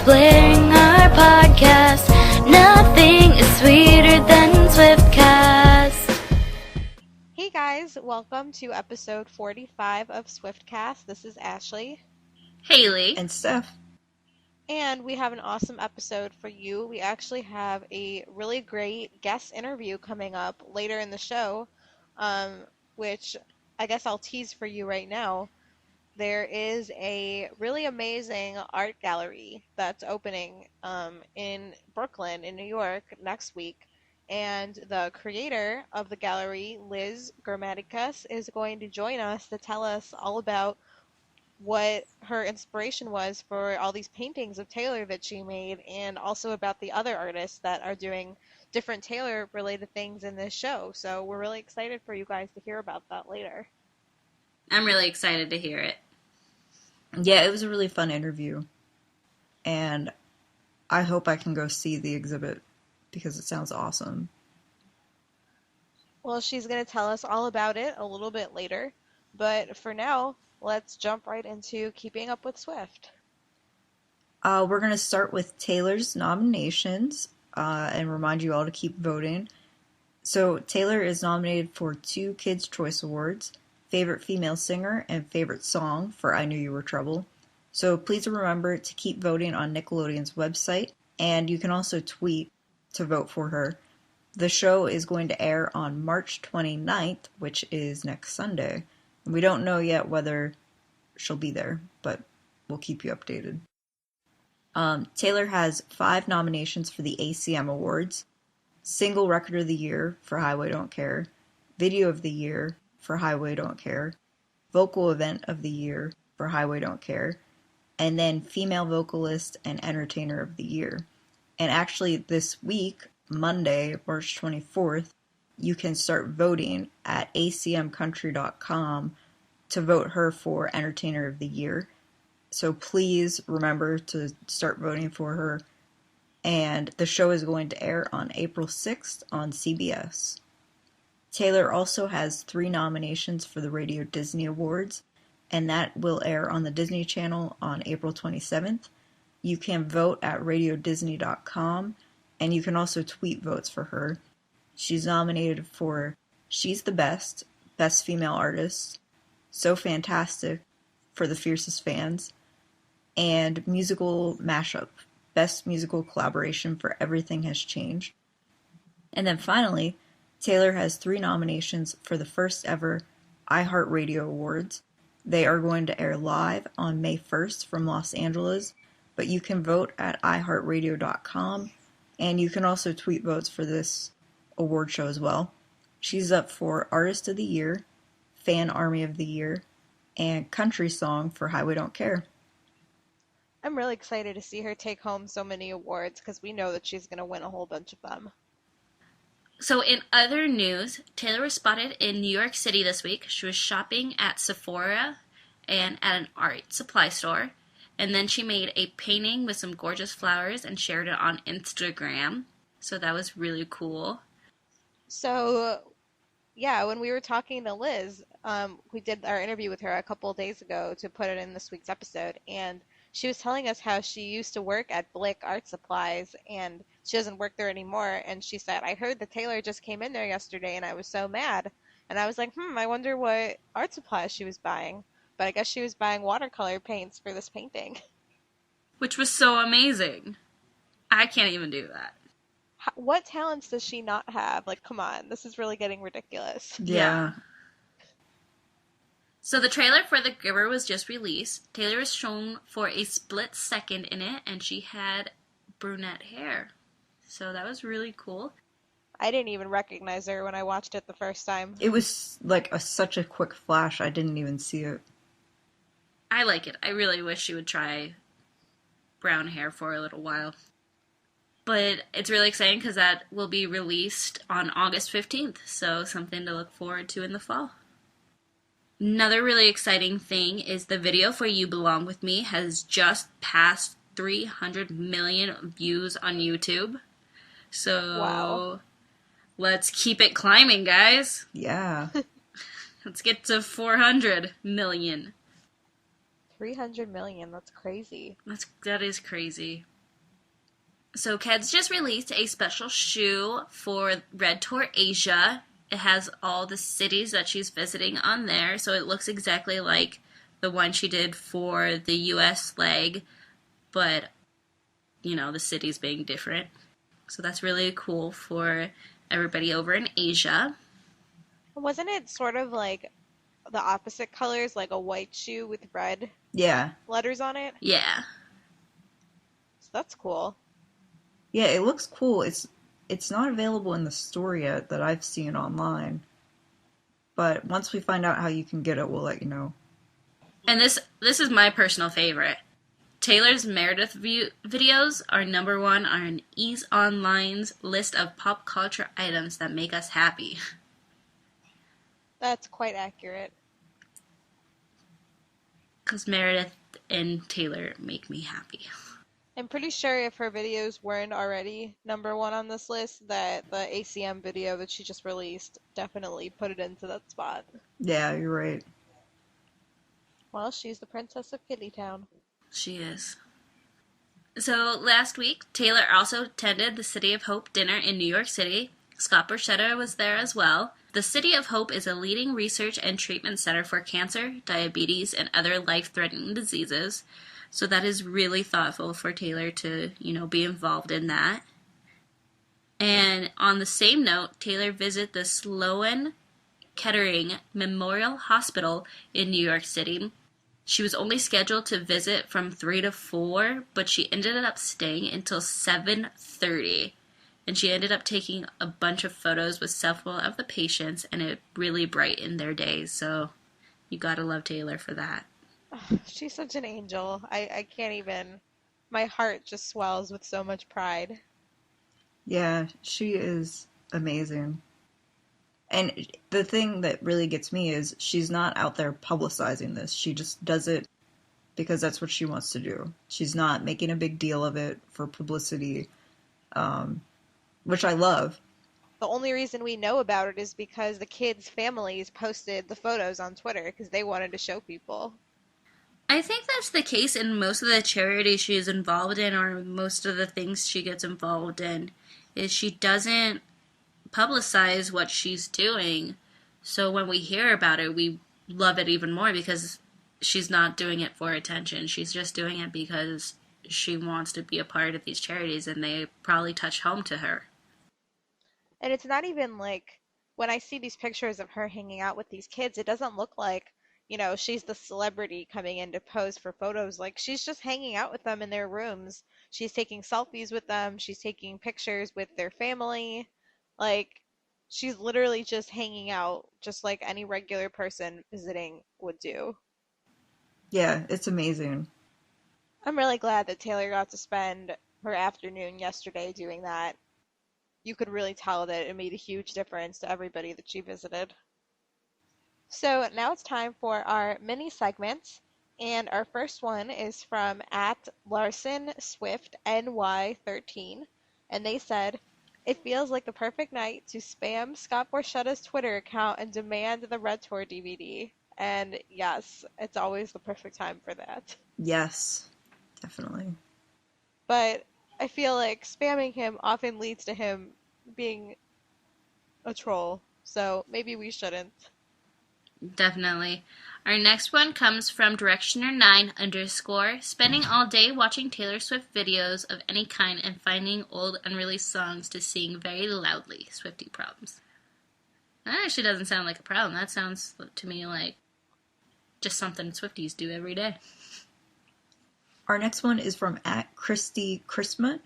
blaring our podcast. Nothing is sweeter than Swiftcast. Hey guys, welcome to episode 45 of Swiftcast. This is Ashley. Haley. And Steph. And we have an awesome episode for you. We actually have a really great guest interview coming up later in the show, which I guess I'll tease for you right now. There is a really amazing art gallery that's opening in Brooklyn, in New York, next week. And the creator of the gallery, Liz Grammaticus, is going to join us to tell us all about what her inspiration was for all these paintings of Taylor that she made, and also about the other artists that are doing different Taylor-related things in this show. So we're really excited for you guys to hear about that later. I'm really excited to hear it. Yeah, it was a really fun interview. And I hope I can go see the exhibit because it sounds awesome. Well, she's going to tell us all about it a little bit later. But for now, let's jump right into Keeping Up with Swift. We're going to start with Taylor's nominations and remind you all to keep voting. So Taylor is nominated for 2 Kids' Choice Awards, Favorite Female Singer and Favorite Song for I Knew You Were Trouble. So please remember to keep voting on Nickelodeon's website, and you can also tweet to vote for her. The show is going to air on March 29th, which is next Sunday. We don't know yet whether she'll be there, but we'll keep you updated. Taylor has 5 nominations for the ACM Awards. Single Record of the Year for Highway Don't Care. Video of the Year for Highway Don't Care. Vocal Event of the Year for Highway Don't Care. And then Female Vocalist and Entertainer of the Year. And actually this week, Monday, March 24th, you can start voting at acmcountry.com to vote her for Entertainer of the Year. So please remember to start voting for her. And the show is going to air on April 6th on CBS. Taylor also has 3 nominations for the Radio Disney Awards, and that will air on the Disney Channel on April 27th. You can vote at radiodisney.com, and you can also tweet votes for her. She's nominated for She's the Best, Best Female Artist, So Fantastic for the Fiercest Fans, and Musical Mashup, Best Musical Collaboration for Everything Has Changed. And then finally, Taylor has 3 nominations for the first ever iHeartRadio Awards. They are going to air live on May 1st from Los Angeles, but you can vote at iHeartRadio.com, and you can also tweet votes for this award show as well. She's up for Artist of the Year, Fan Army of the Year, and Country Song for Highway Don't Care. I'm really excited to see her take home so many awards because we know that she's going to win a whole bunch of them. So in other news, Taylor was spotted in New York City this week. She was shopping at Sephora and at an art supply store. And then she made a painting with some gorgeous flowers and shared it on Instagram. So that was really cool. So, yeah, when we were talking to Liz, we did our interview with her a couple of days ago to put it in this week's episode. And she was telling us how she used to work at Blick Art Supplies, and she doesn't work there anymore. And she said, I heard that Taylor just came in there yesterday, and I was so mad. And I was like, I wonder what art supplies she was buying. But I guess she was buying watercolor paints for this painting. Which was so amazing. I can't even do that. What talents does she not have? Like, come on, this is really getting ridiculous. Yeah. So the trailer for The Giver was just released. Taylor was shown for a split second in it, and she had brunette hair. So that was really cool. I didn't even recognize her when I watched it the first time. It was like such a quick flash, I didn't even see it. I like it. I really wish she would try brown hair for a little while. But it's really exciting because that will be released on August 15th, so something to look forward to in the fall. Another really exciting thing is the video for You Belong With Me has just passed 300 million views on YouTube. So wow. Let's keep it climbing, guys. Yeah. Let's get to 400 million. 300 million, that's crazy. That is crazy. So Keds just released a special shoe for Red Tour Asia. It has all the cities that she's visiting on there, so it looks exactly like the one she did for the US leg, but, the cities being different. So that's really cool for everybody over in Asia. Wasn't it sort of like the opposite colors, like a white shoe with red Yeah. letters on it? Yeah. So that's cool. Yeah, it looks cool. It's not available in the store yet that I've seen online. But once we find out how you can get it, we'll let you know. And this is my personal favorite. Taylor's Meredith videos are number 1 on Ease Online's list of pop culture items that make us happy. That's quite accurate. Because Meredith and Taylor make me happy. I'm pretty sure if her videos weren't already number 1 on this list, that the ACM video that she just released definitely put it into that spot. Yeah, you're right. Well, she's the princess of Kitty Town. She is. So last week, Taylor also attended the City of Hope dinner in New York City. Scott Borchetta was there as well. The City of Hope is a leading research and treatment center for cancer, diabetes, and other life-threatening diseases. So that is really thoughtful for Taylor to, be involved in that. And on the same note, Taylor visited the Sloan Kettering Memorial Hospital in New York City. She was only scheduled to visit from 3 to 4, but she ended up staying until 7:30. And she ended up taking a bunch of photos with several of the patients, and it really brightened their days. So you gotta love Taylor for that. Oh, she's such an angel. I can't even. My heart just swells with so much pride. Yeah, she is amazing. And the thing that really gets me is she's not out there publicizing this. She just does it because that's what she wants to do. She's not making a big deal of it for publicity, which I love. The only reason we know about it is because the kids' families posted the photos on Twitter because they wanted to show people. I think that's the case in most of the charities she's involved in, or most of the things she gets involved in, is she doesn't publicize what she's doing. So when we hear about it, we love it even more because she's not doing it for attention. She's just doing it because she wants to be a part of these charities, and they probably touch home to her. And it's not even like, when I see these pictures of her hanging out with these kids, it doesn't look like, she's the celebrity coming in to pose for photos. Like, she's just hanging out with them in their rooms. She's taking selfies with them. She's taking pictures with their family. Like, she's literally just hanging out, just like any regular person visiting would do. Yeah, it's amazing. I'm really glad that Taylor got to spend her afternoon yesterday doing that. You could really tell that it made a huge difference to everybody that she visited. So now it's time for our mini segments, and our first one is from @LarsonSwiftNY13, and they said, "It feels like the perfect night to spam Scott Borchetta's Twitter account and demand the Red Tour DVD." And yes, it's always the perfect time for that. Yes, definitely. But I feel like spamming him often leads to him being a troll, so maybe we shouldn't. Definitely. Our next one comes from Directioner9_, spending all day watching Taylor Swift videos of any kind and finding old unreleased songs to sing very loudly. Swiftie problems. That actually doesn't sound like a problem. That sounds to me like just something Swifties do every day. Our next one is from @ChristyChristmas,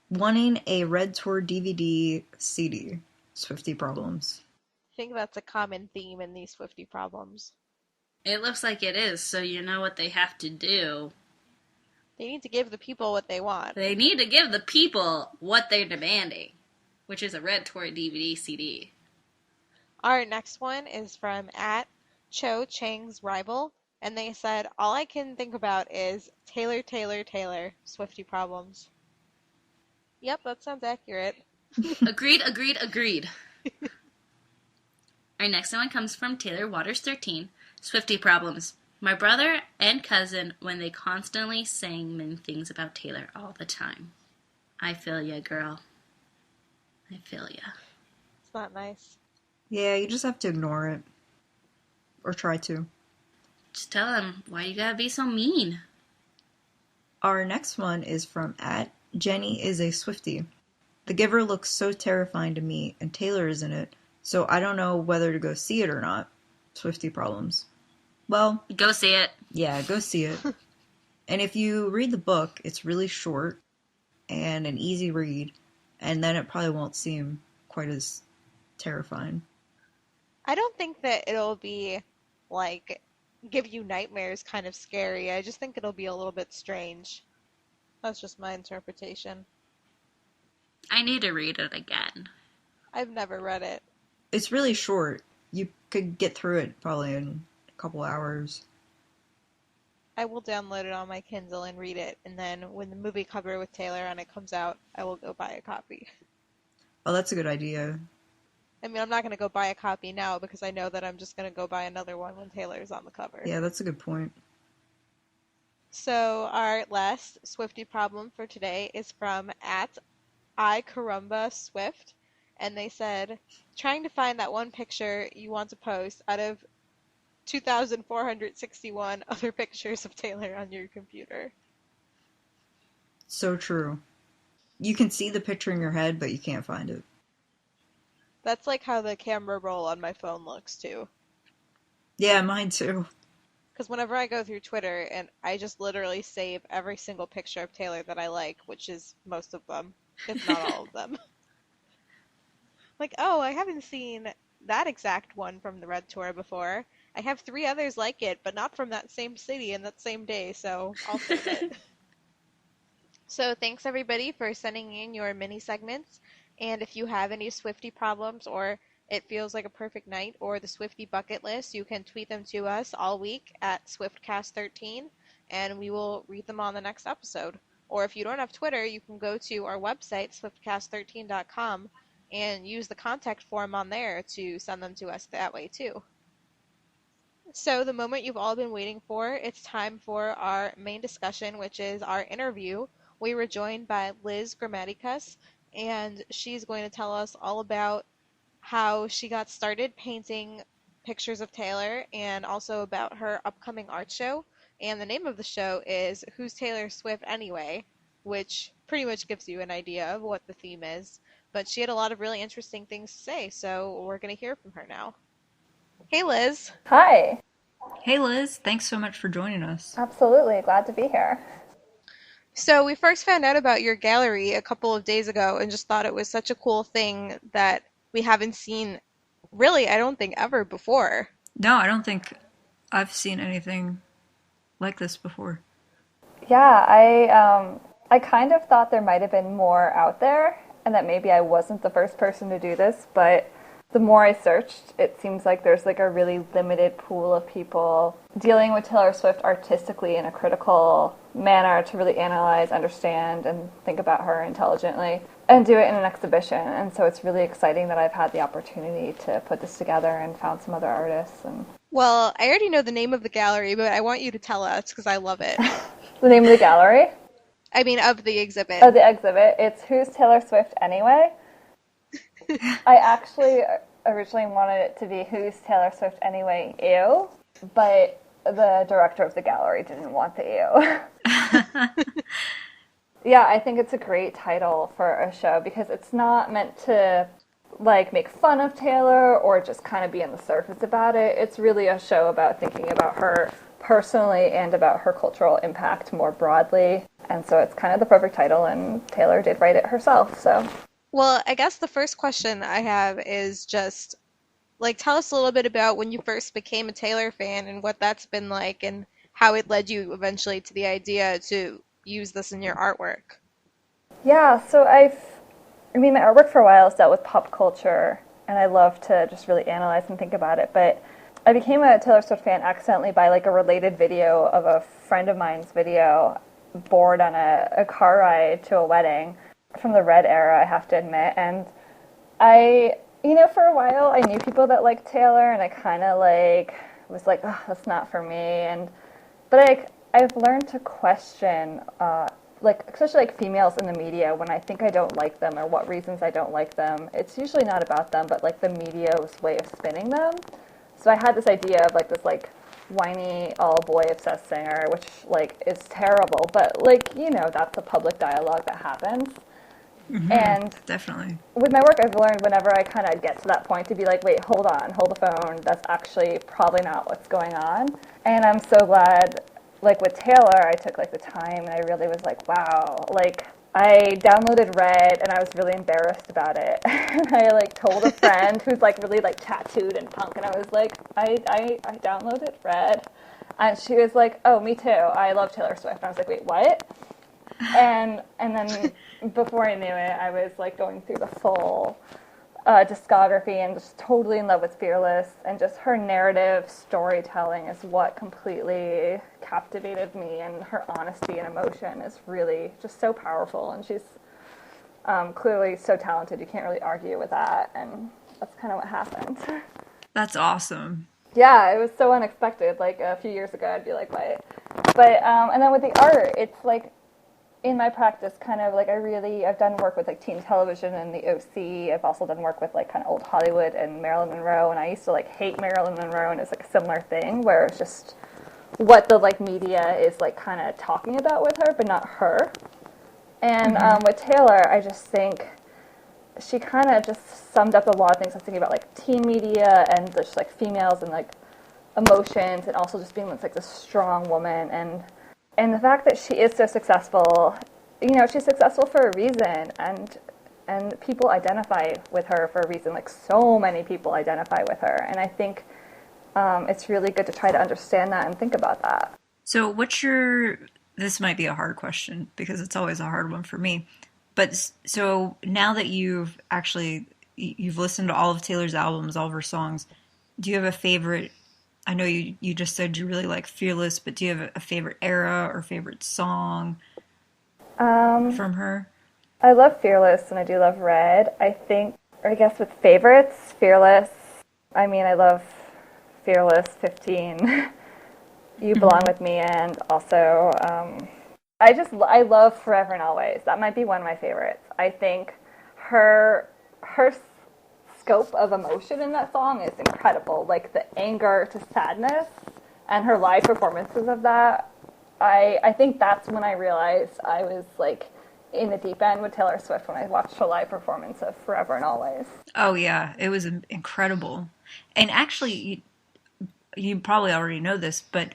wanting a Red Tour DVD CD. Swiftie problems. I think that's a common theme in these Swiftie problems. It looks like it is, so you know what they have to do. They need to give the people what they want. They need to give the people what they're demanding, which is a Red Tour DVD CD. Our next one is from @Cho Chang's Rival, and they said, "All I can think about is Taylor, Taylor, Taylor, Swiftie problems." Yep, that sounds accurate. Agreed. Our next one comes from Taylor Waters13. Swiftie problems. My brother and cousin when they constantly sang mean things about Taylor all the time. I feel ya, girl. I feel ya. It's not nice. Yeah, you just have to ignore it. Or try to. Just tell him, why you gotta be so mean? Our next one is from @Jenny is a Swiftie. The Giver looks so terrifying to me, and Taylor is in it, so I don't know whether to go see it or not. Swiftie problems. Well, Go see it. yeah, go see it. And if you read the book, it's really short and an easy read, and then it probably won't seem quite as terrifying. I don't think that it'll be, like, give you nightmares kind of scary. I just think it'll be a little bit strange. That's just my interpretation. I need to read it again. I've never read it. It's really short. You could get through it probably in a couple hours. I will download it on my Kindle and read it, and then when the movie Cover with Taylor on it comes out, I will go buy a copy. Oh, that's a good idea. I mean, I'm not going to go buy a copy now because I know that I'm just going to go buy another one when Taylor's on the cover. Yeah, that's a good point. So our last Swiftie problem for today is from @iCarumbaSwift, and they said, trying to find that one picture you want to post out of 2,461 other pictures of Taylor on your computer. So true. You can see the picture in your head, but you can't find it. That's like how the camera roll on my phone looks too. Yeah, mine too. Because whenever I go through Twitter, and I just literally save every single picture of Taylor that I like, which is most of them, if not all of them. Like, oh, I haven't seen that exact one from the Red Tour before. I have 3 others like it, but not from that same city and that same day, so I'll save it. So thanks everybody for sending in your mini segments, and if you have any Swiftie problems or it feels like a perfect night or the Swiftie bucket list, you can tweet them to us all week at Swiftcast13, and we will read them on the next episode. Or if you don't have Twitter, you can go to our website, swiftcast13.com, and use the contact form on there to send them to us that way too. So the moment you've all been waiting for, it's time for our main discussion, which is our interview. We were joined by Liz Grammaticus, and she's going to tell us all about how she got started painting pictures of Taylor and also about her upcoming art show. And the name of the show is Who's Taylor Swift Anyway, which pretty much gives you an idea of what the theme is. But she had a lot of really interesting things to say, so we're going to hear from her now. Hey, Liz. Hi. Hey Liz, thanks so much for joining us. Absolutely. Glad to be here. So we first found out about your gallery a couple of days ago and just thought it was such a cool thing that we haven't seen, really, I don't think, ever before. No, I don't think I've seen anything like this before. Yeah, I kind of thought there might have been more out there and that maybe I wasn't the first person to do this, but the more I searched, it seems like there's like a really limited pool of people dealing with Taylor Swift artistically in a critical manner to really analyze, understand, and think about her intelligently and do it in an exhibition. And so it's really exciting that I've had the opportunity to put this together and found some other artists. And Well, I already know the name of the gallery, but I want you to tell us because I love it. the name of the gallery? I mean, of the exhibit. Oh, the exhibit. It's Who's Taylor Swift Anyway? I actually originally wanted it to be Who's Taylor Swift Anyway, Ew, but the director of the gallery didn't want the ew. Yeah, I think it's a great title for a show because it's not meant to like make fun of Taylor or just kind of be on the surface about it. It's really a show about thinking about her personally and about her cultural impact more broadly. And so it's kind of the perfect title, and Taylor did write it herself, so. Well, I guess the first question I have is just, like, tell us a little bit about when you first became a Taylor fan and what that's been like and how it led you eventually to the idea to use this in your artwork. Yeah, so my artwork for a while has dealt with pop culture, and I love to just really analyze and think about it, but I became a Taylor Swift fan accidentally by, like, a related video of a friend of mine's video, bored on a car ride to a wedding from the Red era, I have to admit, and for a while, I knew people that liked Taylor, and I kind of, was like, oh, that's not for me, but I've learned to question, like, especially like females in the media, when I think I don't like them or what reasons I don't like them, it's usually not about them, but like the media's way of spinning them. So I had this idea of like this like whiny all boy obsessed singer, which like is terrible, but like, you know, that's a public dialogue that happens. And Definitely. with my work, I've learned whenever I kind of get to that point to be like, wait, hold on, hold the phone. That's actually probably not what's going on. And I'm so glad, like with Taylor, I took like the time and I really was like, wow, like I downloaded Red and I was really embarrassed about it. And I like told a friend who's like really like tattooed and punk, and I was like, I downloaded Red. And she was like, oh, me too. I love Taylor Swift. And I was like, wait, what? And then before I knew it, I was like going through the full discography and just totally in love with Fearless, and just her narrative storytelling is what completely captivated me, and her honesty and emotion is really just so powerful, and she's clearly so talented. You can't really argue with that, and that's kind of what happened. That's awesome. Yeah, it was so unexpected. Like a few years ago, I'd be like, what? But and then with the art, it's like in my practice, kind of like I've done work with like teen television and the OC. I've also done work with like kind of old Hollywood and Marilyn Monroe. And I used to like hate Marilyn Monroe, and it's like a similar thing where it's just what the like media is like kind of talking about with her, but not her. And with Taylor, I just think she kind of just summed up a lot of things I was thinking about, like teen media and just like females and like emotions, and also just being like this strong woman, and the fact that she is so successful. You know, she's successful for a reason, and people identify with her for a reason. Like so many people identify with her, and I think it's really good to try to understand that and think about that. So this might be a hard question because it's always a hard one for me. But so now that you've listened to all of Taylor's albums, all of her songs, do you have a favorite? I know you just said you really like Fearless, but do you have a favorite era or favorite song from her? I love Fearless, and I do love Red. I guess with favorites, Fearless. I mean, I love Fearless 15. You Belong With Me, and also I love Forever and Always. That might be one of my favorites. I think her scope of emotion in that song is incredible. Like the anger to sadness, and her live performances of that. I think that's when I realized I was like in the deep end with Taylor Swift, when I watched her live performance of Forever and Always. Oh yeah, it was incredible. And actually, you probably already know this, but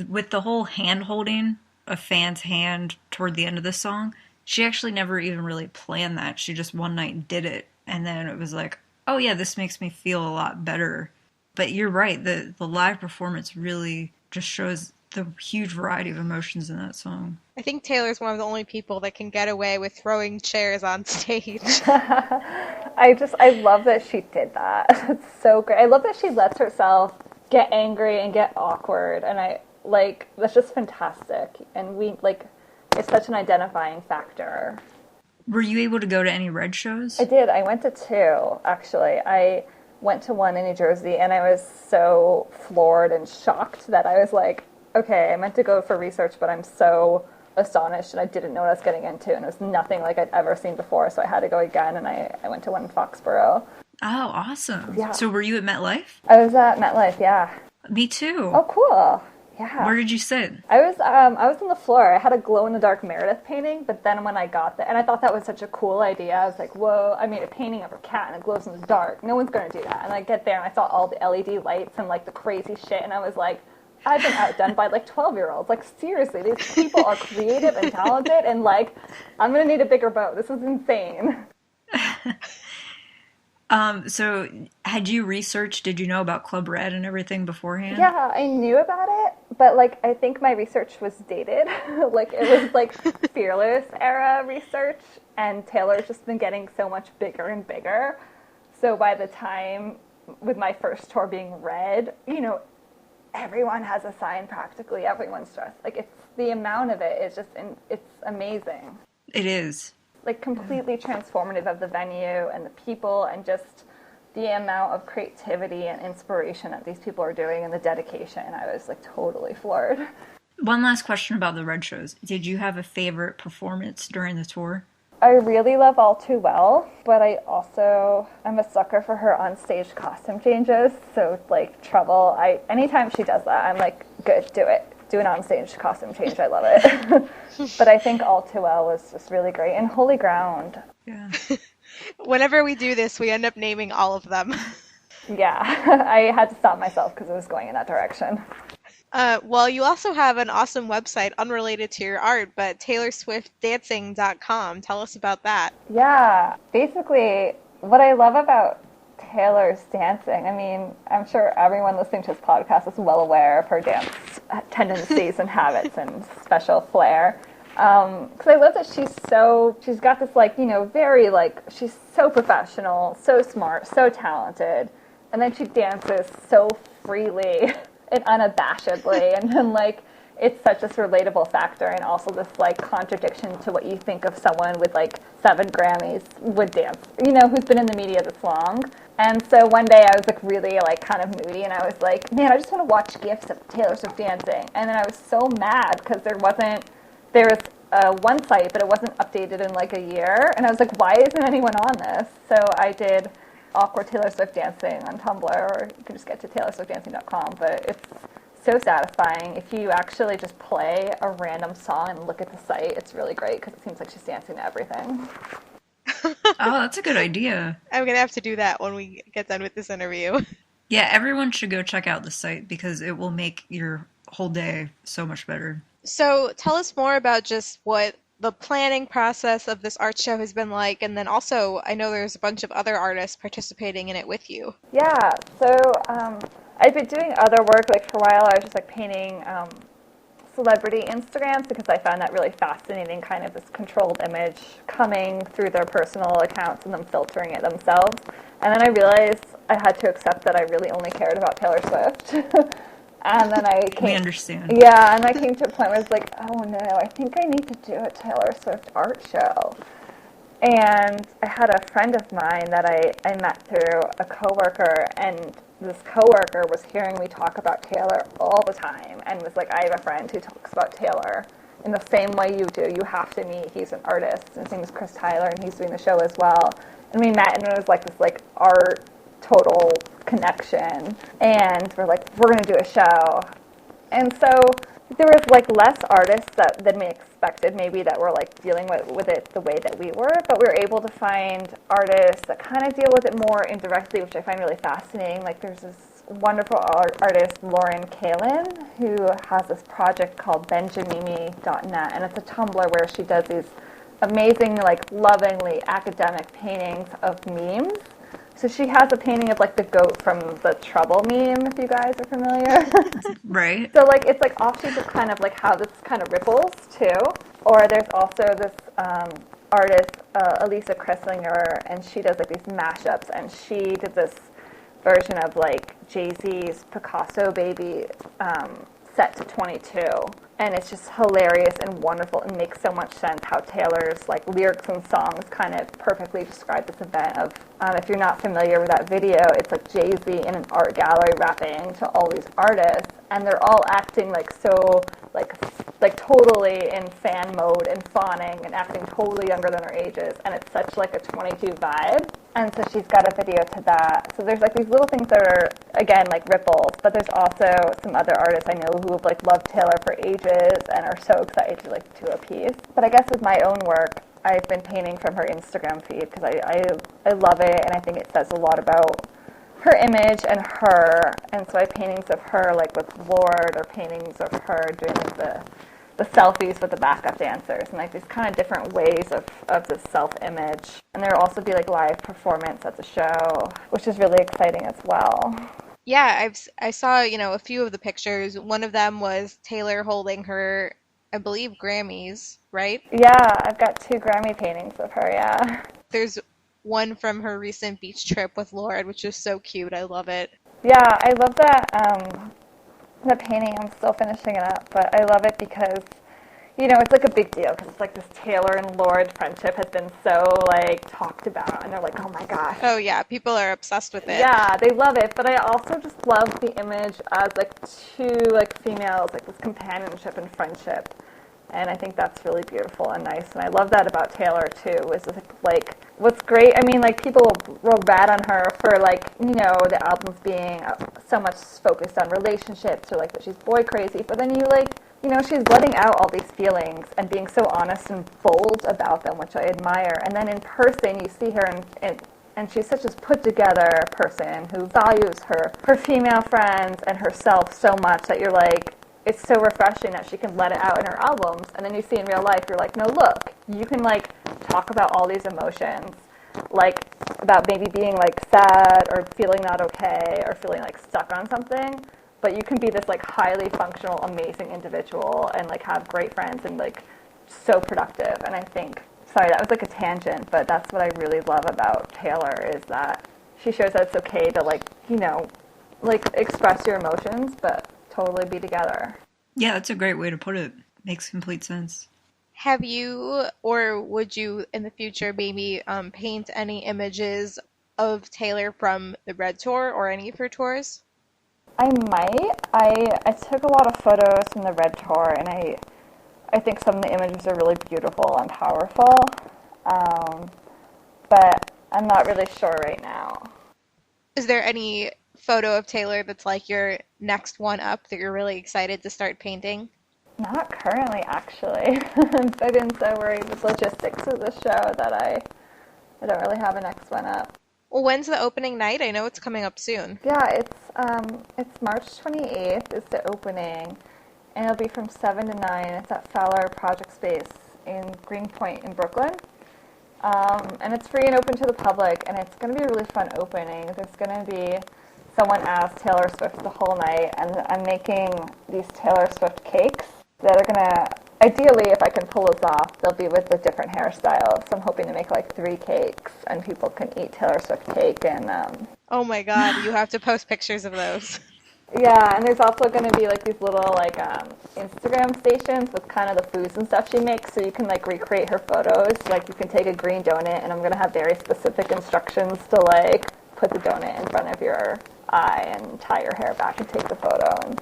with the whole hand holding a fan's hand toward the end of the song, she actually never even really planned that. She just one night did it, and then it was like, oh yeah, this makes me feel a lot better. But you're right, the live performance really just shows the huge variety of emotions in that song. I think Taylor's one of the only people that can get away with throwing chairs on stage. I love that she did that. It's so great. I love that she lets herself get angry and get awkward, and that's just fantastic. And it's such an identifying factor. Were you able to go to any Red shows? I did. I went to 2, actually. I went to one in New Jersey, and I was so floored and shocked that I was like, okay, I meant to go for research, but I'm so astonished, and I didn't know what I was getting into, and it was nothing like I'd ever seen before, so I had to go again, and I went to one in Foxborough. Oh, awesome. Yeah. So were you at MetLife? I was at MetLife, yeah. Me too. Oh, cool. Yeah. Where did you sit? I was on the floor. I had a glow-in-the-dark Meredith painting, but then when I got there, and I thought that was such a cool idea, I was like, whoa, I made a painting of a cat and it glows in the dark. No one's going to do that. And I get there and I saw all the LED lights and like the crazy shit, and I was like, I've been outdone by like 12-year-olds. Like seriously, these people are creative and talented, and like, I'm going to need a bigger boat. This is insane. So had you researched, did you know about Club Red and everything beforehand? Yeah, I knew about it, but like I think my research was dated. Like it was like Fearless era research, and Taylor's just been getting so much bigger and bigger. So by the time, with my first tour being Red, you know, everyone has a sign, practically everyone's dressed. Like it's the amount of it is just, it's amazing. It is. Like completely transformative of the venue and the people, and just the amount of creativity and inspiration that these people are doing and the dedication. I was like totally floored. One last question about the Red shows. Did you have a favorite performance during the tour? I really love All Too Well, but I'm a sucker for her on stage costume changes. So like Trouble, anytime she does that, I'm like, good, do it. Do an on stage costume change. I love it. But I think All Too Well was just really great. And Holy Ground. Yeah. Whenever we do this, we end up naming all of them. Yeah, I had to stop myself because it was going in that direction. Well, you also have an awesome website unrelated to your art, but TaylorSwiftDancing.com. Tell us about that. Yeah, basically, what I love about Taylor's dancing, I mean, I'm sure everyone listening to this podcast is well aware of her dance tendencies and habits and special flair. Because I love that she's got this, like, you know, very, like, she's so professional, so smart, so talented, and then she dances so freely and unabashedly, and then, like, it's such this relatable factor, and also this, like, contradiction to what you think of someone with, like, 7 Grammys would dance, you know, who's been in the media this long. And so one day I was, like, really, like, kind of moody, and I was like, man, I just want to watch GIFs of Taylor Swift dancing. And then I was so mad because there was one site, but it wasn't updated in, like, a year. And I was like, why isn't anyone on this? So I did Awkward Taylor Swift Dancing on Tumblr, or you can just get to TaylorSwiftDancing.com, but it's so satisfying. If you actually just play a random song and look at the site, it's really great because it seems like she's dancing to everything. Oh, that's a good idea. I'm going to have to do that when we get done with this interview. Yeah, everyone should go check out the site because it will make your whole day so much better. So tell us more about just what the planning process of this art show has been like, and then also I know there's a bunch of other artists participating in it with you. Yeah, so I've been doing other work, like for a while I was just like painting celebrity Instagrams because I found that really fascinating, kind of this controlled image coming through their personal accounts and them filtering it themselves. And then I realized I had to accept that I really only cared about Taylor Swift. And then We understand. Yeah, and I came to a point where I was like, oh no, I think I need to do a Taylor Swift art show. And I had a friend of mine that I met through a coworker, and this coworker was hearing me talk about Taylor all the time and was like, I have a friend who talks about Taylor in the same way you do. You have to meet. He's an artist, and his name is Chris Tyler, and he's doing the show as well. And we met, and it was like this like art total connection, and we're like, we're going to do a show. And so there was like less artists than we expected, maybe, that were like dealing with it the way that we were, but we were able to find artists that kind of deal with it more indirectly, which I find really fascinating. Like there's this wonderful artist, Lauren Kalin, who has this project called benjamimi.net, and it's a Tumblr where she does these amazing, like lovingly academic paintings of memes. So she has a painting of like the goat from the Trouble meme, if you guys are familiar. Right. So like it's like offshoots of kind of like how this kind of ripples too. Or there's also this artist, Elisa Kresslinger, and she does like these mashups, and she did this version of like Jay-Z's Picasso Baby set to 22. And it's just hilarious and wonderful and makes so much sense how Taylor's like lyrics and songs kind of perfectly describe this event of, if you're not familiar with that video, it's like Jay-Z in an art gallery rapping to all these artists, and they're all acting like so like totally in fan mode and fawning and acting totally younger than their ages, and it's such like a 22 vibe. And so she's got a video to that. So there's like these little things that are, again, like ripples, but there's also some other artists I know who have like loved Taylor for ages and are so excited to like do a piece. But I guess with my own work, I've been painting from her Instagram feed because I love it, and I think it says a lot about her image and her. And so I have paintings of her like with Lorde, or paintings of her doing like the selfies with the backup dancers, and like these kind of different ways of this self-image. And there will also be like live performance at the show, which is really exciting as well. Yeah, I saw, a few of the pictures. One of them was Taylor holding her, I believe, Grammys, right? Yeah, I've got 2 Grammy paintings of her, yeah. There's one from her recent beach trip with Lorde, which is so cute. I love it. Yeah, I love that, the painting. I'm still finishing it up, but I love it because it's like a big deal because it's like this Taylor and Lord friendship has been so like talked about, and they're like, oh my gosh. Oh yeah, people are obsessed with it. Yeah, they love it, but I also just love the image as like two like females, like this companionship and friendship. And I think that's really beautiful and nice. And I love that about Taylor, too, is like, what's great, I mean, like, people will bad on her for, like, the albums being so much focused on relationships or, like, that she's boy crazy. But then she's letting out all these feelings and being so honest and bold about them, which I admire. And then in person, you see her and she's such a put-together person who values her female friends and herself so much that you're like, it's so refreshing that she can let it out in her albums. And then you see in real life, you're like, no, look, you can, like, talk about all these emotions, like, about maybe being, like, sad or feeling not okay or feeling, like, stuck on something. But you can be this, like, highly functional, amazing individual and, like, have great friends and, like, so productive. And I think, sorry, that was, like, a tangent, but that's what I really love about Taylor is that she shows that it's okay to, like, like, express your emotions, but totally be together. Yeah, that's a great way to put it. Makes complete sense. Have you, or would you in the future maybe paint any images of Taylor from the Red Tour or any of her tours? I might. I took a lot of photos from the Red Tour, and I think some of the images are really beautiful and powerful, but I'm not really sure right now. Is there any photo of Taylor that's like your next one up that you're really excited to start painting? Not currently, actually. I've been so worried with logistics of the show that I don't really have a next one up. Well, when's the opening night? I know it's coming up soon. Yeah, it's March 28th is the opening, and it'll be from 7 to 9. It's at Fowler Project Space in Greenpoint in Brooklyn. And it's free and open to the public, and it's going to be a really fun opening. There's going to be someone asked Taylor Swift the whole night, and I'm making these Taylor Swift cakes that are gonna, ideally, if I can pull this off, they'll be with a different hairstyle. So I'm hoping to make like 3 cakes, and people can eat Taylor Swift cake. And oh my God, you have to post pictures of those. yeah, and there's also going to be like these little like Instagram stations with kind of the foods and stuff she makes, so you can like recreate her photos. Like you can take a green donut, and I'm going to have very specific instructions to like put the donut in front of your eye and tie your hair back and take the photo, and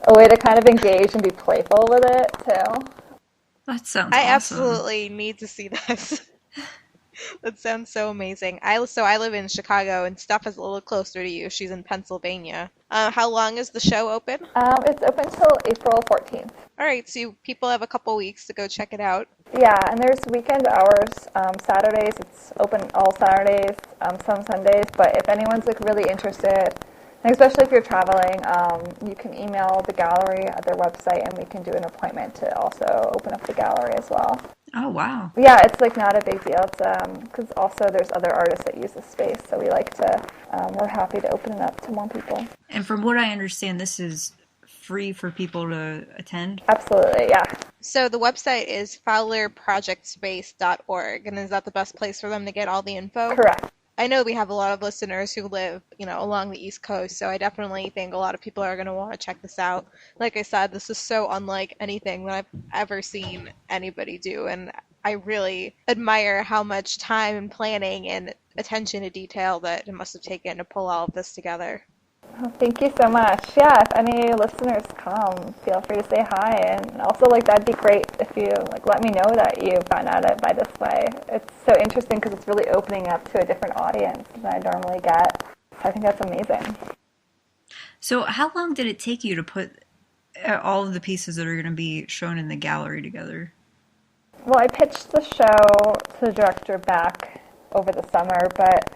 a way to kind of engage and be playful with it too. That sounds I awesome. absolutely need to see this. That sounds so amazing. I live in Chicago, and Steph is a little closer to you. She's in Pennsylvania. How long is the show open? It's open till April 14th. All right, so people have a couple weeks to go check it out. Yeah, and there's weekend hours. Saturdays, it's open all Saturdays, some Sundays. But if anyone's like really interested, and especially if you're traveling, you can email the gallery at their website, and we can do an appointment to also open up the gallery as well. Oh, wow. Yeah, it's like not a big deal. It's because also there's other artists that use the space, so we like to. We're happy to open it up to more people. And from what I understand, this is free for people to attend? Absolutely, yeah. So the website is fowlerprojectspace.org, and is that the best place for them to get all the info? Correct. I know we have a lot of listeners who live, along the East Coast, so I definitely think a lot of people are going to want to check this out. Like I said, this is so unlike anything that I've ever seen anybody do, and I really admire how much time and planning and attention to detail that it must have taken to pull all of this together. Oh, thank you so much. Yeah, if any listeners come, feel free to say hi. And also, that'd be great if you, let me know that you found out it by this way. It's so interesting because it's really opening up to a different audience than I normally get. So I think that's amazing. So how long did it take you to put all of the pieces that are going to be shown in the gallery together? Well, I pitched the show to the director back over the summer, but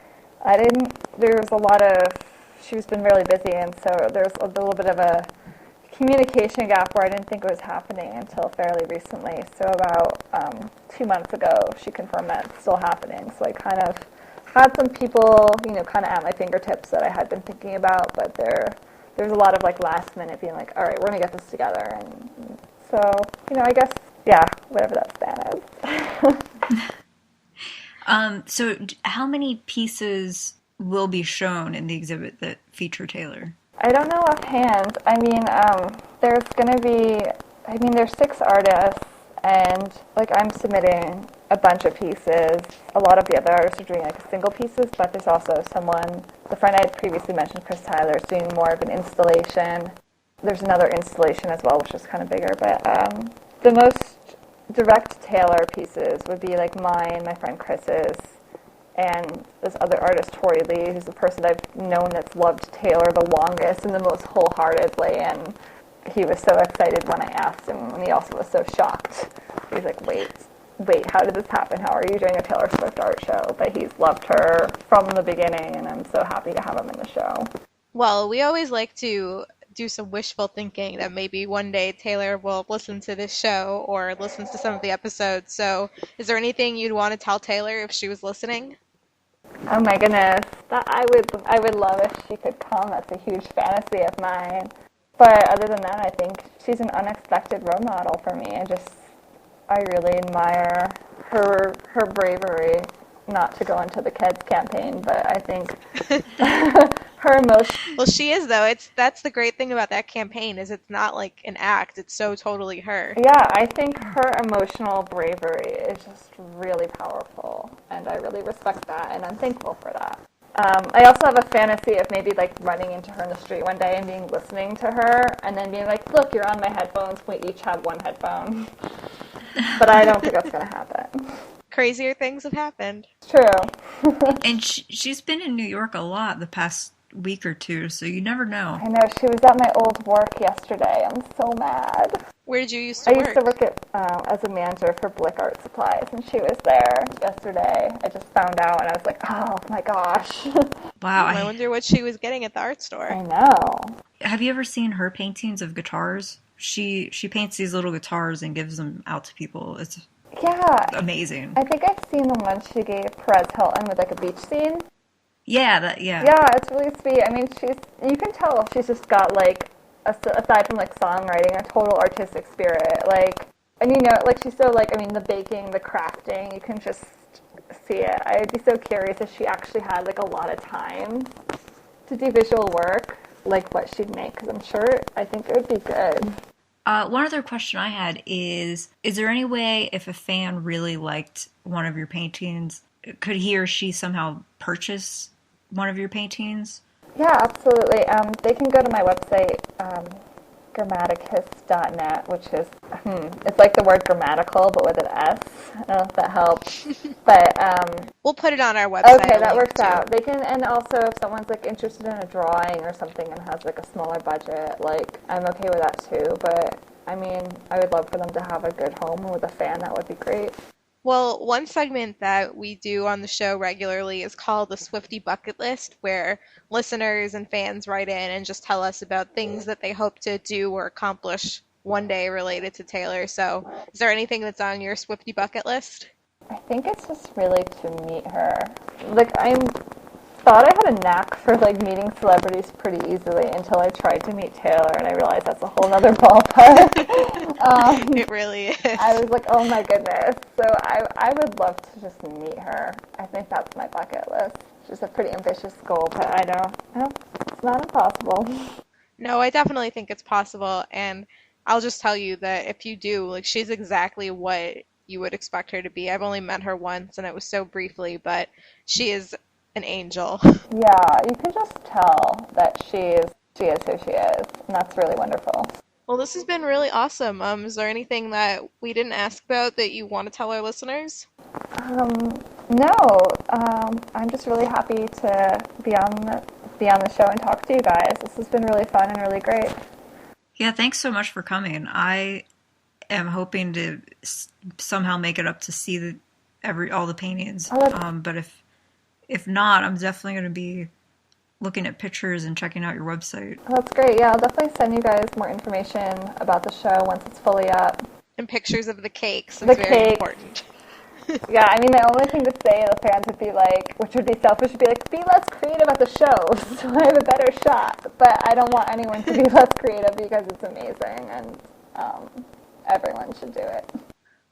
there was a lot of, she's been really busy, and so there's a little bit of a communication gap where I didn't think it was happening until fairly recently. So about 2 months ago, she confirmed that it's still happening. So I kind of had some people, kind of at my fingertips that I had been thinking about, but there's a lot of last minute being all right, we're going to get this together. And so, I guess, yeah, whatever that span is. So how many pieces will be shown in the exhibit that feature Taylor? I don't know offhand. There's going to be, there's 6 artists, And like I'm submitting a bunch of pieces. A lot of the other artists are doing like single pieces, but there's also someone, the friend I had previously mentioned, Chris Tyler, is doing more of an installation. There's another installation as well, which is kind of bigger, but the most direct Taylor pieces would be like mine, my friend Chris's, and this other artist, Tori Lee, who's the person I've known that's loved Taylor the longest and the most wholeheartedly, and he was so excited when I asked him, and he also was so shocked. He was like, wait, how did this happen? How are you doing a Taylor Swift art show? But he's loved her from the beginning, and I'm so happy to have him in the show. Well, we always like to do some wishful thinking that maybe one day Taylor will listen to this show or listens to some of the episodes. So is there anything you'd want to tell Taylor if she was listening? Oh my goodness, that I would love if she could come. That's a huge fantasy of mine. But other than that, I think she's an unexpected role model for me. I really admire her bravery, not to go into the Kids campaign, but I think her emotion. Well, she is though. That's the great thing about that campaign is it's not like an act. It's so totally her. Yeah, I think her emotional bravery is just really powerful, and I really respect that, and I'm thankful for that. I also have a fantasy of maybe like running into her in the street one day and listening to her, and then being like, "Look, you're on my headphones. We each have one headphone." But I don't think that's gonna happen. Crazier things have happened. It's true. And she's been in New York a lot the past week or two, so you never know. I know, she was at my old work yesterday. I'm so mad. Where did you used to I work? used to work at, as a manager for Blick Art Supplies, and she was there yesterday. I just found out, and I was like, oh my gosh. Wow. I wonder what she was getting at the art store. I know. Have you ever seen her paintings of guitars? She paints these little guitars and gives them out to people. It's Yeah. amazing. I think I've seen the one she gave Perez Hilton with like a beach scene. Yeah, Yeah, it's really sweet. I mean, you can tell she's just got like, aside from like songwriting, a total artistic spirit. Like, and you know, like she's so like, I mean, the baking, the crafting, you can just see it. I'd be so curious if she actually had like a lot of time to do visual work, like what she'd make, because I think it would be good. One other question I had is there any way if a fan really liked one of your paintings, could he or she somehow purchase one of your paintings? Yeah, absolutely. They can go to my website, grammatichist.net, which is, it's like the word grammatical, but with an S. I don't know if that helps. But, We'll put it on our website. okay, that works too. out. They can, and also if someone's like interested in a drawing or something and has like a smaller budget, like I'm okay with that too. But I mean, I would love for them to have a good home with a fan. That would be great. Well, one segment that we do on the show regularly is called the Swiftie Bucket List, where listeners and fans write in and just tell us about things that they hope to do or accomplish one day related to Taylor. So, is there anything that's on your Swiftie Bucket List? I think it's just really to meet her. Like, thought I had a knack for like meeting celebrities pretty easily until I tried to meet Taylor, and I realized that's a whole nother ballpark. It really is. I was like, oh my goodness. So I would love to just meet her. I think that's my bucket list. It's just a pretty ambitious goal, but I know it's not impossible. No, I definitely think it's possible, and I'll just tell you that if you do, like, she's exactly what you would expect her to be. I've only met her once, and it was so briefly, but she is an angel. Yeah, you can just tell that she is who she is, and that's really wonderful. Well, this has been really awesome. Is there anything that we didn't ask about that you want to tell our listeners? No, I'm just really happy to be on the show and talk to you guys. This has been really fun and really great. Yeah, thanks so much for coming. I am hoping to somehow make it up to see all the paintings. But if not, I'm definitely going to be looking at pictures and checking out your website. Oh, that's great. Yeah, I'll definitely send you guys more information about the show once it's fully up. And pictures of the cakes. It's The very cake. important. Yeah, I mean, the only thing to say to the fans would be like, which would be selfish, would be like, be less creative at the show so I have a better shot. But I don't want anyone to be less creative because it's amazing, and everyone should do it.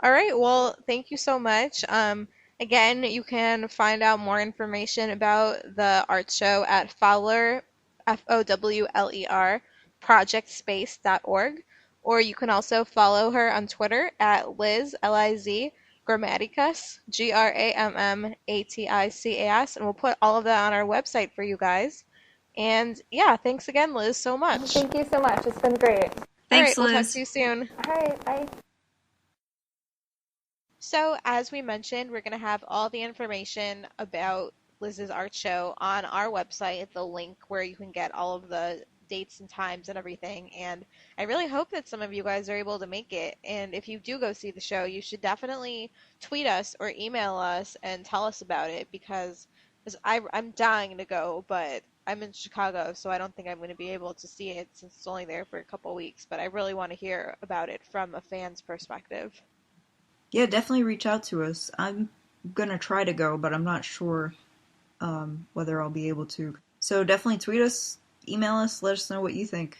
All right. Well, thank you so much. Again, you can find out more information about the art show at Fowler, FOWLER, projectspace.org. Or you can also follow her on Twitter at Liz, L-I-Z, Grammaticus, Grammaticas, and we'll put all of that on our website for you guys. And yeah, thanks again, Liz, so much. Thank you so much. It's been great. All Thanks, right, we'll talk Liz. to you soon. All right, bye. So, as we mentioned, we're going to have all the information about Liz's art show on our website, the link where you can get all of the dates and times and everything. And I really hope that some of you guys are able to make it. And if you do go see the show, you should definitely tweet us or email us and tell us about it, because I'm dying to go, but I'm in Chicago, so I don't think I'm going to be able to see it since it's only there for a couple weeks. But I really want to hear about it from a fan's perspective. Yeah, definitely reach out to us. I'm gonna try to go, but I'm not sure whether I'll be able to. So definitely tweet us, email us, let us know what you think.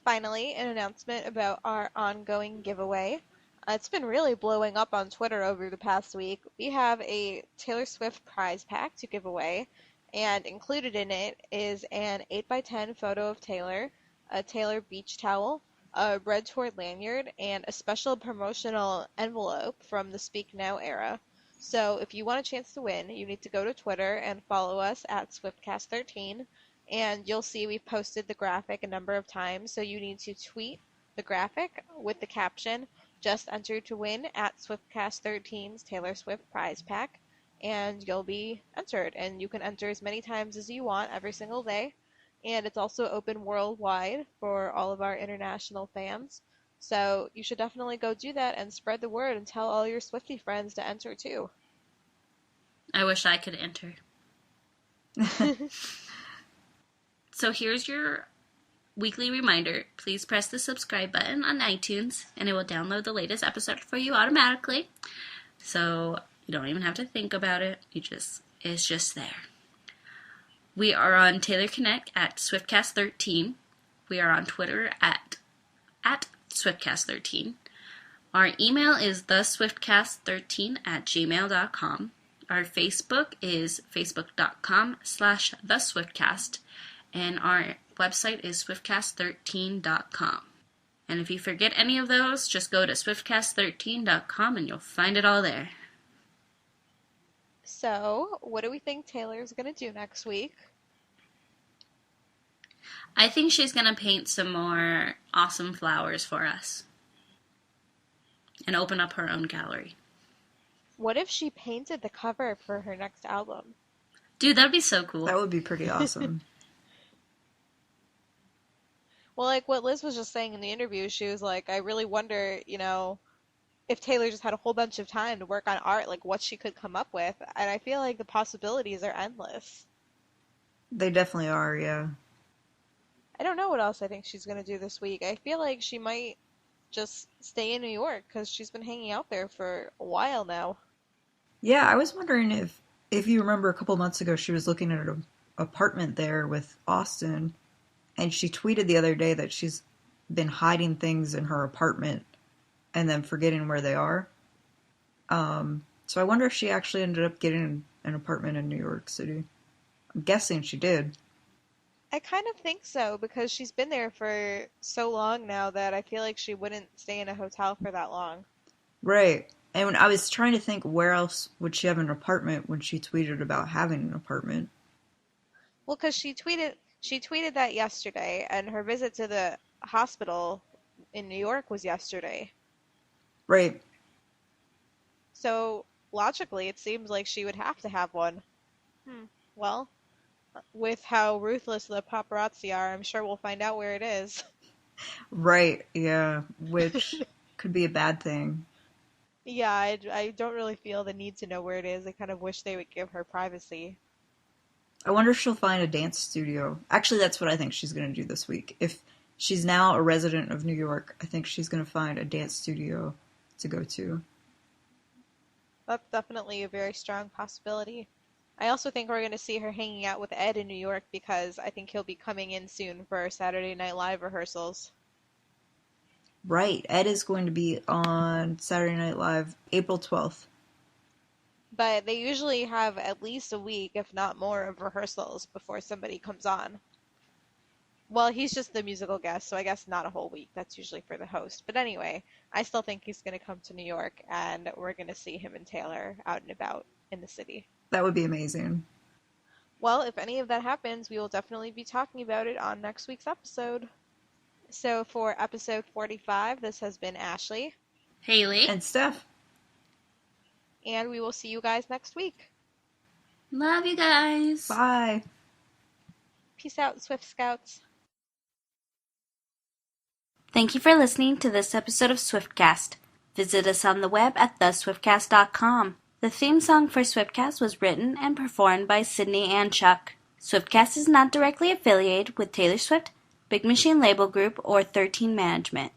Finally, an announcement about our ongoing giveaway. It's been really blowing up on Twitter over the past week. We have a Taylor Swift prize pack to give away, and included in it is an 8x10 photo of Taylor, a Taylor beach towel, a Red Tour lanyard, and a special promotional envelope from the Speak Now era. So if you want a chance to win, you need to go to Twitter and follow us at Swiftcast13, and you'll see we've posted the graphic a number of times, so you need to tweet the graphic with the caption, "Just entered to win" at Swiftcast13's Taylor Swift prize pack, and you'll be entered. And you can enter as many times as you want every single day. And it's also open worldwide for all of our international fans. So you should definitely go do that and spread the word and tell all your Swiftie friends to enter too. I wish I could enter. So here's your weekly reminder. Please press the subscribe button on iTunes, and it will download the latest episode for you automatically. So you don't even have to think about it. It's just there. We are on Taylor Connect at Swiftcast13. We are on Twitter at Swiftcast13. Our email is theswiftcast13@gmail.com. Our Facebook is facebook.com/theswiftcast. And our website is swiftcast13.com. And if you forget any of those, just go to swiftcast13.com and you'll find it all there. So, what do we think Taylor's going to do next week? I think she's going to paint some more awesome flowers for us. And open up her own gallery. What if she painted the cover for her next album? Dude, that'd be so cool. That would be pretty awesome. Well, like what Liz was just saying in the interview, she was like, I really wonder, if Taylor just had a whole bunch of time to work on art, like what she could come up with. And I feel like the possibilities are endless. They definitely are, yeah. I don't know what else I think she's going to do this week. I feel like she might just stay in New York because she's been hanging out there for a while now. Yeah, I was wondering if you remember a couple months ago, she was looking at an apartment there with Austin, and she tweeted the other day that she's been hiding things in her apartment and then forgetting where they are. So I wonder if she actually ended up getting an apartment in New York City. I'm guessing she did. I kind of think so, because she's been there for so long now that I feel like she wouldn't stay in a hotel for that long. Right. And when I was trying to think where else would she have an apartment when she tweeted about having an apartment. Well, because she tweeted that yesterday, and her visit to the hospital in New York was yesterday. Right. So, logically, it seems like she would have to have one. Well, with how ruthless the paparazzi are, I'm sure we'll find out where it is. Right, yeah, which could be a bad thing. Yeah, I don't really feel the need to know where it is. I kind of wish they would give her privacy. I wonder if she'll find a dance studio. Actually, that's what I think she's going to do this week. If she's now a resident of New York, I think she's going to find a dance studio to go to. That's definitely a very strong possibility. I also think we're going to see her hanging out with Ed in New York, because I think he'll be coming in soon for Saturday Night Live rehearsals. Right. Ed is going to be on Saturday Night Live April 12th. But they usually have at least a week, if not more, of rehearsals before somebody comes on. Well, he's just the musical guest, so I guess not a whole week. That's usually for the host. But anyway, I still think he's going to come to New York, and we're going to see him and Taylor out and about in the city. That would be amazing. Well, if any of that happens, we will definitely be talking about it on next week's episode. So for episode 45, this has been Ashley. Haley. And Steph. And we will see you guys next week. Love you guys. Bye. Peace out, Swift Scouts. Thank you for listening to this episode of Swiftcast. Visit us on the web at theswiftcast.com. The theme song for Swiftcast was written and performed by Sydney and Chuck. Swiftcast is not directly affiliated with Taylor Swift, Big Machine Label Group, or 13 Management.